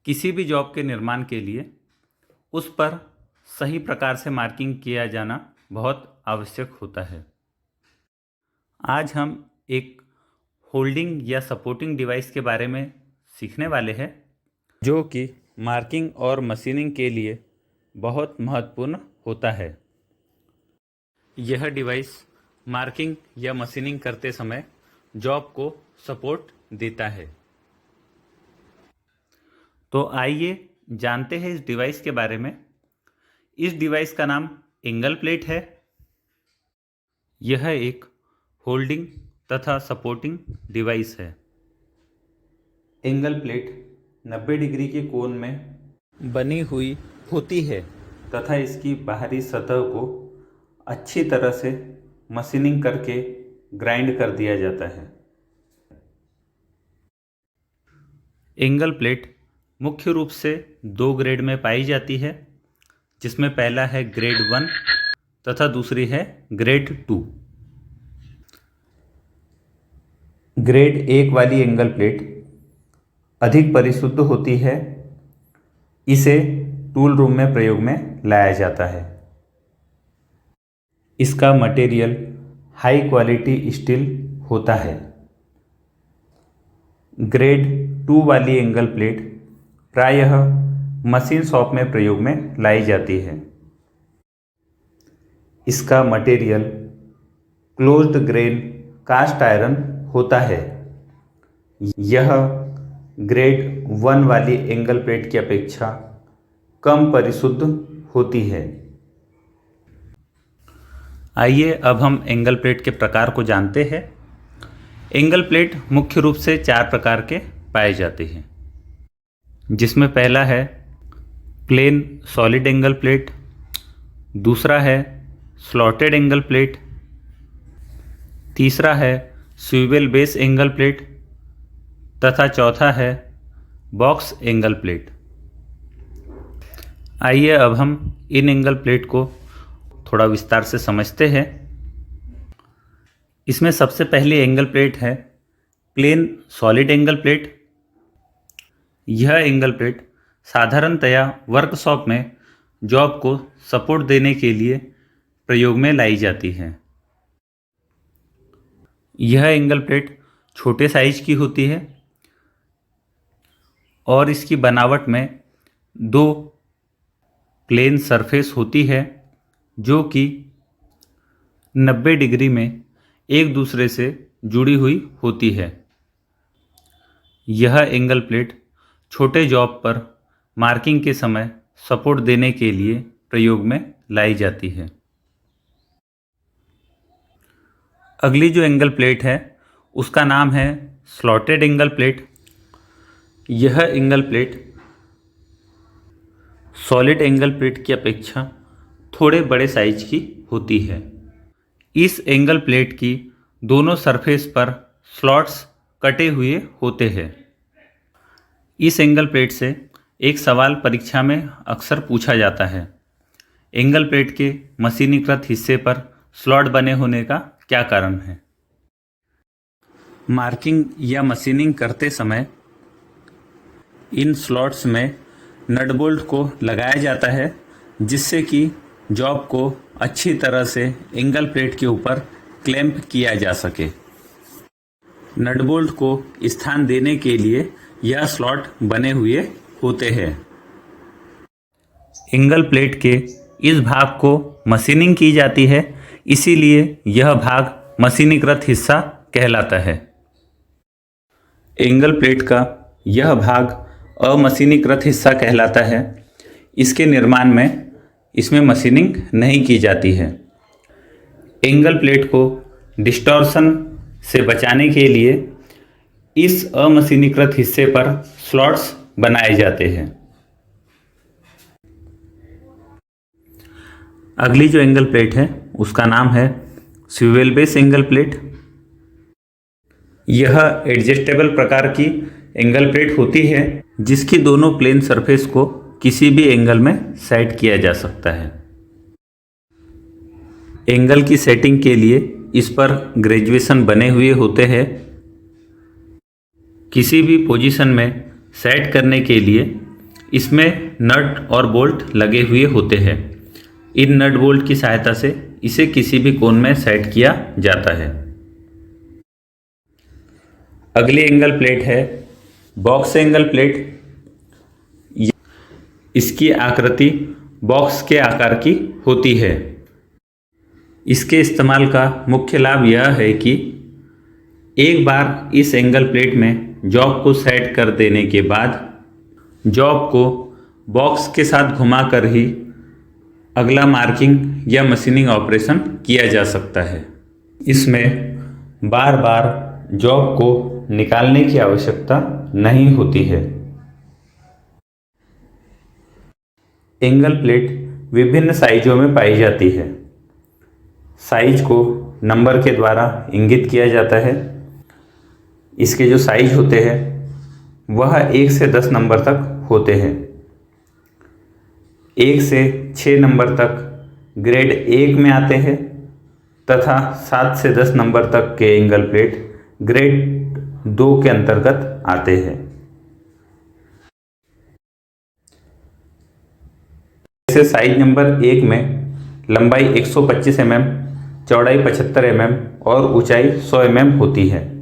किसी भी जॉब के निर्माण के लिए उस पर सही प्रकार से मार्किंग किया जाना बहुत आवश्यक होता है। आज हम एक होल्डिंग या सपोर्टिंग डिवाइस के बारे में सीखने वाले हैं, जो कि मार्किंग और मशीनिंग के लिए बहुत महत्वपूर्ण होता है। यह डिवाइस मार्किंग या मशीनिंग करते समय जॉब को सपोर्ट देता है। तो आइए जानते हैं इस डिवाइस के बारे में। इस डिवाइस का नाम एंगल प्लेट है। यह एक होल्डिंग तथा सपोर्टिंग डिवाइस है। एंगल प्लेट 90 डिग्री के कोण में बनी हुई होती है तथा इसकी बाहरी सतह को अच्छी तरह से मशीनिंग करके ग्राइंड कर दिया जाता है। एंगल प्लेट मुख्य रूप से 2 ग्रेड में पाई जाती है, जिसमें पहला है ग्रेड 1 तथा दूसरी है ग्रेड 2। ग्रेड 1 वाली एंगल प्लेट अधिक परिशुद्ध होती है। इसे टूल रूम में प्रयोग में लाया जाता है। इसका मटेरियल हाई क्वालिटी स्टील होता है। ग्रेड 2 वाली एंगल प्लेट प्रायः मशीन शॉप में प्रयोग में लाई जाती है। इसका material closed grain cast iron होता है। यह ग्रेड 1 वाली एंगल प्लेट की अपेक्षा कम परिशुद्ध होती है। आइए अब हम एंगल प्लेट के प्रकार को जानते हैं। एंगल प्लेट मुख्य रूप से 4 प्रकार के पाए जाते हैं, जिसमें पहला है प्लेन सॉलिड एंगल प्लेट, दूसरा है स्लॉटेड एंगल प्लेट, तीसरा है स्विवेल बेस एंगल प्लेट तथा चौथा है बॉक्स एंगल प्लेट। आइए अब हम इन एंगल प्लेट को थोड़ा विस्तार से समझते हैं। इसमें सबसे पहली एंगल प्लेट है प्लेन सॉलिड एंगल प्लेट। यह एंगल प्लेट साधारणतया वर्कशॉप में जॉब को सपोर्ट देने के लिए प्रयोग में लाई जाती है। यह एंगल प्लेट छोटे साइज की होती है और इसकी बनावट में 2 प्लेन सरफेस होती है, जो कि 90 डिग्री में एक दूसरे से जुड़ी हुई होती है। यह एंगल प्लेट छोटे जॉब पर मार्किंग के समय सपोर्ट देने के लिए प्रयोग में लाई जाती है। अगली जो एंगल प्लेट है उसका नाम है स्लॉटेड एंगल प्लेट। यह angle plate solid angle plate की अपेक्षा थोड़े बड़े साइज की होती है। इस एंगल प्लेट की दोनों सरफेस पर स्लॉट्स कटे हुए होते हैं। इस एंगल प्लेट से एक सवाल परीक्षा में अक्सर पूछा जाता है, एंगल प्लेट के मशीनीकृत हिस्से पर स्लॉट बने होने का क्या कारण है। मार्किंग या मशीनिंग करते समय इन स्लॉट्स में नट बोल्ट को लगाया जाता है, जिससे कि जॉब को अच्छी तरह से एंगल प्लेट के ऊपर क्लैंप किया जा सके। नट बोल्ट को स्थान देने के लिए यह स्लॉट बने हुए होते हैं। एंगल प्लेट के इस भाग को मशीनिंग की जाती है, इसीलिए यह भाग मशीनीकृत हिस्सा कहलाता है। एंगल प्लेट का यह भाग अमशीनीकृत हिस्सा कहलाता है। इसके निर्माण में इसमें मशीनिंग नहीं की जाती है। एंगल प्लेट को डिस्टॉर्शन से बचाने के लिए इस अमशीनीकृत हिस्से पर स्लॉट्स बनाए जाते हैं। अगली जो एंगल प्लेट है उसका नाम है स्विवेल बेस एंगल प्लेट। यह एडजस्टेबल प्रकार की एंगल प्लेट होती है, जिसकी दोनों प्लेन सरफेस को किसी भी एंगल में सेट किया जा सकता है। एंगल की सेटिंग के लिए इस पर ग्रेजुएशन बने हुए होते हैं। किसी भी पोजीशन में सेट करने के लिए इसमें नट और बोल्ट लगे हुए होते हैं। इन नट बोल्ट की सहायता से इसे किसी भी कोण में सेट किया जाता है। अगली एंगल प्लेट है बॉक्स एंगल प्लेट। इसकी आकृति बॉक्स के आकार की होती है। इसके इस्तेमाल का मुख्य लाभ यह है कि एक बार इस एंगल प्लेट में जॉब को सेट कर देने के बाद जॉब को बॉक्स के साथ घुमाकर ही अगला मार्किंग या मशीनिंग ऑपरेशन किया जा सकता है। इसमें बार बार जॉब को निकालने की आवश्यकता नहीं होती है। एंगल प्लेट विभिन्न साइजों में पाई जाती है। साइज को नंबर के द्वारा इंगित किया जाता है। इसके जो साइज होते हैं वह 1 से 10 नंबर तक होते हैं। 1 से 6 नंबर तक ग्रेड 1 में आते हैं तथा 7 से 10 नंबर तक के एंगल प्लेट ग्रेड 2 के अंतर्गत आते हैं। जैसे साइज नंबर 1 में लंबाई 125 mm, चौड़ाई 75 mm और ऊंचाई 100 mm होती है।